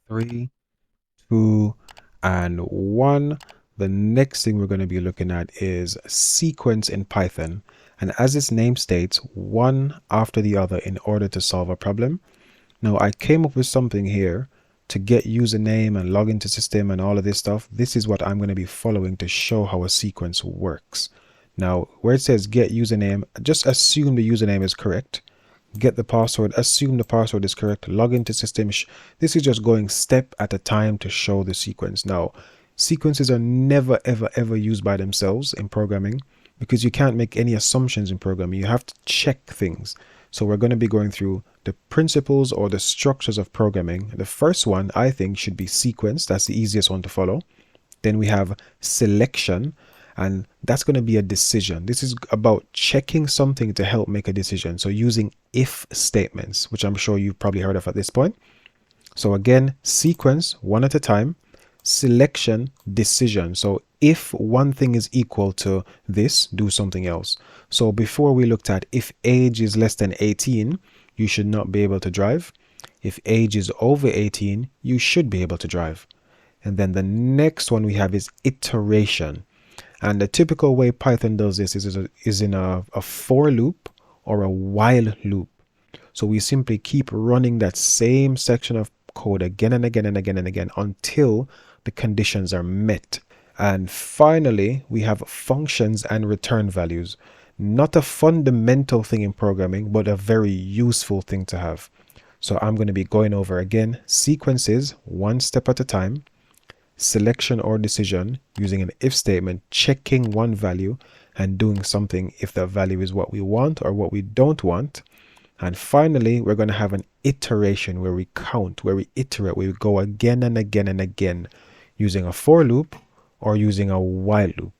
3, 2, and 1. The next thing we're going to be looking at is sequence in Python. And as its name states, one after the other in order to solve a problem. Now, I came up with something here to get username and log into system and all of this stuff. This is what I'm going to be following to show how a sequence works. Now, where it says get username, just assume the username is correct. Get the password, assume the password is correct, log into system. This is just going step at a time to show the sequence. Now, sequences are never, ever, ever used by themselves in programming because you can't make any assumptions in programming. You have to check things. So we're going to be going through the principles or the structures of programming. The first one, I think, should be sequence. That's the easiest one to follow. Then we have selection, and that's going to be a decision. This is about checking something to help make a decision. So using if statements, which I'm sure you've probably heard of at this point. So again, sequence, one at a time. Selection, decision. So if one thing is equal to this, do something else. So before we looked at if age is less than 18, you should not be able to drive. If age is over 18, you should be able to drive. And then the next one we have is iteration. And the typical way Python does this is in a for loop or a while loop. So we simply keep running that same section of code again and again and again and again until the conditions are met. And finally, we have functions and return values. Not a fundamental thing in programming, but a very useful thing to have. So I'm going to be going over again sequences one step at a time, selection or decision using an if statement, checking one value and doing something if that value is what we want or what we don't want. And finally, we're going to have an iteration where we count, where we iterate, where we go again and again and again using a for loop or using a while loop.